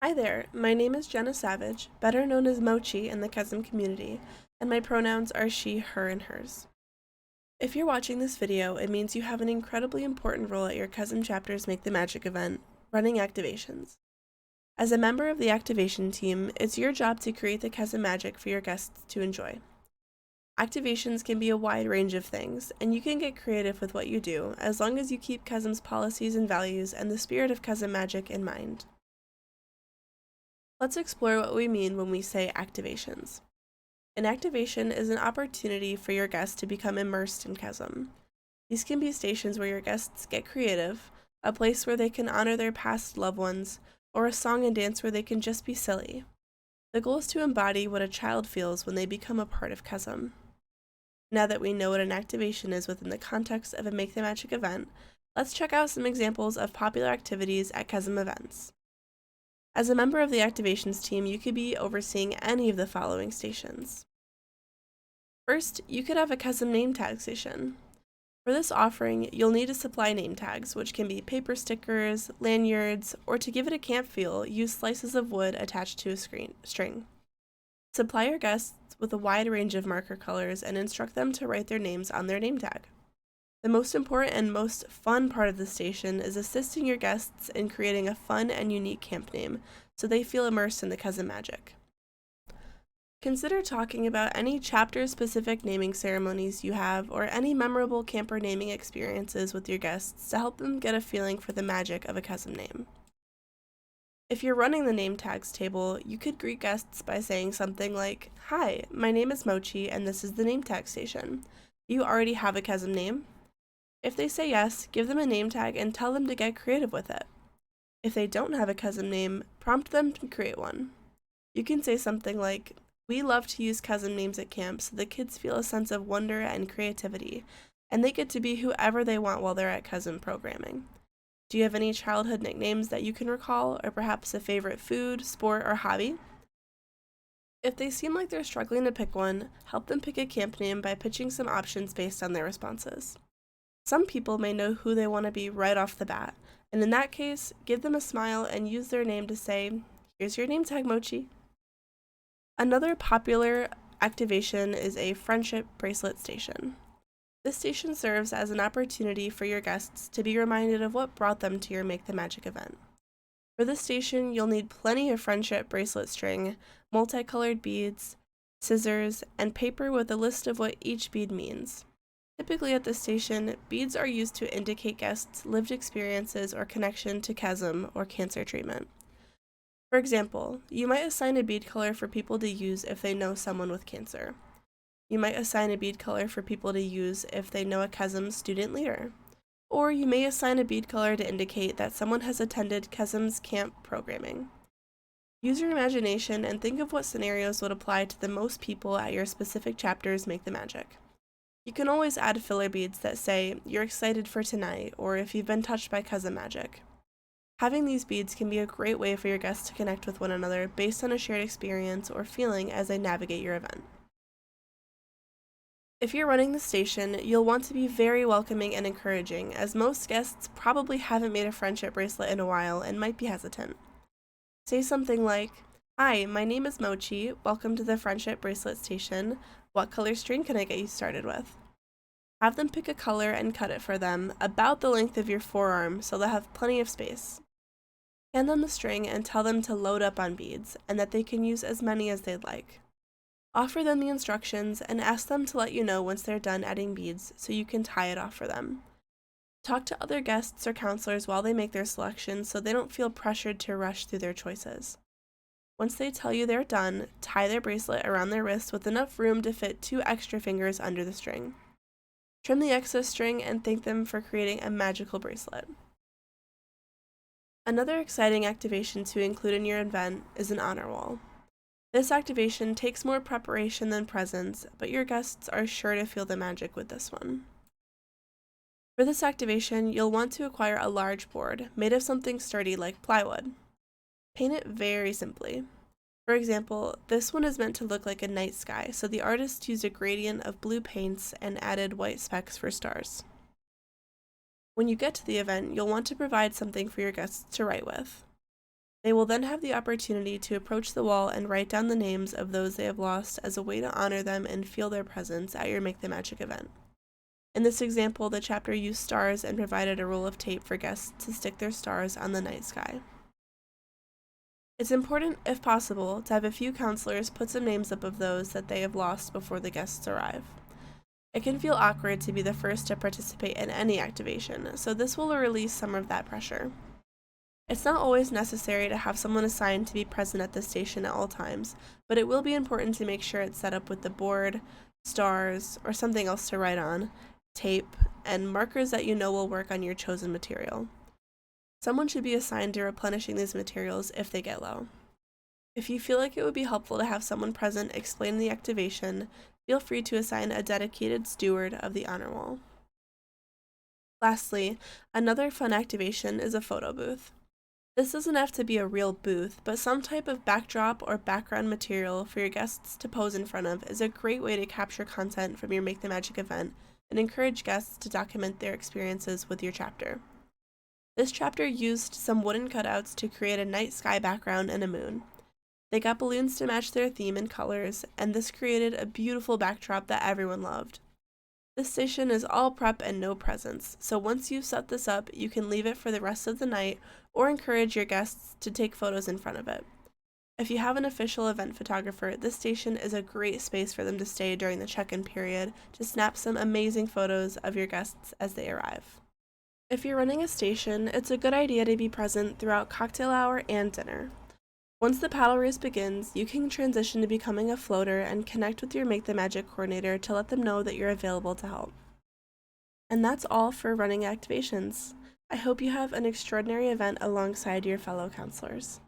Hi there, my name is Jenna Savage, better known as Mochi in the Kesem community, and my pronouns are she, her, and hers. If you're watching this video, it means you have an incredibly important role at your Kesem chapter's Make the Magic event, running activations. As a member of the activation team, it's your job to create the Kesem magic for your guests to enjoy. Activations can be a wide range of things, and you can get creative with what you do, as long as you keep Kesem's policies and values and the spirit of Kesem magic in mind. Let's explore what we mean when we say activations. An activation is an opportunity for your guests to become immersed in Kesem. These can be stations where your guests get creative, a place where they can honor their past loved ones, or a song and dance where they can just be silly. The goal is to embody what a child feels when they become a part of Kesem. Now that we know what an activation is within the context of a Make the Magic event, let's check out some examples of popular activities at Kesem events. As a member of the activations team, you could be overseeing any of the following stations. First, you could have a Kesem name tag station. For this offering, you'll need to supply name tags, which can be paper stickers, lanyards, or to give it a camp feel, use slices of wood attached to a string. Supply your guests with a wide range of marker colors and instruct them to write their names on their name tag. The most important and most fun part of the station is assisting your guests in creating a fun and unique camp name so they feel immersed in the Kesem magic. Consider talking about any chapter-specific naming ceremonies you have or any memorable camper naming experiences with your guests to help them get a feeling for the magic of a Kesem name. If you're running the name tags table, you could greet guests by saying something like, "Hi, my name is Mochi and this is the name tag station. Do you already have a Kesem name?" If they say yes, give them a name tag and tell them to get creative with it. If they don't have a Kesem name, prompt them to create one. You can say something like, "We love to use Kesem names at camp so the kids feel a sense of wonder and creativity, and they get to be whoever they want while they're at Kesem programming. Do you have any childhood nicknames that you can recall, or perhaps a favorite food, sport, or hobby?" If they seem like they're struggling to pick one, help them pick a camp name by pitching some options based on their responses. Some people may know who they want to be right off the bat, and in that case, give them a smile and use their name to say, "Here's your name tag, Mochi." Another popular activation is a friendship bracelet station. This station serves as an opportunity for your guests to be reminded of what brought them to your Make the Magic event. For this station, you'll need plenty of friendship bracelet string, multicolored beads, scissors, and paper with a list of what each bead means. Typically at this station, beads are used to indicate guests' lived experiences or connection to Kesem or cancer treatment. For example, you might assign a bead color for people to use if they know someone with cancer. You might assign a bead color for people to use if they know a Kesem student leader. Or you may assign a bead color to indicate that someone has attended Kesem's camp programming. Use your imagination and think of what scenarios would apply to the most people at your specific chapters Make the Magic. You can always add filler beads that say, "You're excited for tonight," or "If you've been touched by Kesem magic." Having these beads can be a great way for your guests to connect with one another based on a shared experience or feeling as they navigate your event. If you're running the station, you'll want to be very welcoming and encouraging, as most guests probably haven't made a friendship bracelet in a while and might be hesitant. Say something like, "Hi, my name is Mochi. Welcome to the friendship bracelet station. What color string can I get you started with?" Have them pick a color and cut it for them, about the length of your forearm so they'll have plenty of space. Hand them the string and tell them to load up on beads, and that they can use as many as they'd like. Offer them the instructions and ask them to let you know once they're done adding beads so you can tie it off for them. Talk to other guests or counselors while they make their selections so they don't feel pressured to rush through their choices. Once they tell you they're done, tie their bracelet around their wrist with enough room to fit 2 extra fingers under the string. Trim the excess string and thank them for creating a magical bracelet. Another exciting activation to include in your event is an honor wall. This activation takes more preparation than presents, but your guests are sure to feel the magic with this one. For this activation, you'll want to acquire a large board made of something sturdy like plywood. Paint it very simply. For example, this one is meant to look like a night sky, so the artist used a gradient of blue paints and added white specks for stars. When you get to the event, you'll want to provide something for your guests to write with. They will then have the opportunity to approach the wall and write down the names of those they have lost as a way to honor them and feel their presence at your Make the Magic event. In this example, the chapter used stars and provided a roll of tape for guests to stick their stars on the night sky. It's important, if possible, to have a few counselors put some names up of those that they have lost before the guests arrive. It can feel awkward to be the first to participate in any activation, so this will release some of that pressure. It's not always necessary to have someone assigned to be present at the station at all times, but it will be important to make sure it's set up with the board, stars, or something else to write on, tape, and markers that you know will work on your chosen material. Someone should be assigned to replenishing these materials if they get low. If you feel like it would be helpful to have someone present explain the activation, feel free to assign a dedicated steward of the honor wall. Lastly, another fun activation is a photo booth. This doesn't have to be a real booth, but some type of backdrop or background material for your guests to pose in front of is a great way to capture content from your Make the Magic event and encourage guests to document their experiences with your chapter. This chapter used some wooden cutouts to create a night sky background and a moon. They got balloons to match their theme and colors, and this created a beautiful backdrop that everyone loved. This station is all prep and no presents, so once you've set this up, you can leave it for the rest of the night or encourage your guests to take photos in front of it. If you have an official event photographer, this station is a great space for them to stay during the check-in period to snap some amazing photos of your guests as they arrive. If you're running a station, it's a good idea to be present throughout cocktail hour and dinner. Once the paddle race begins, you can transition to becoming a floater and connect with your Make the Magic coordinator to let them know that you're available to help. And that's all for running activations. I hope you have an extraordinary event alongside your fellow counselors.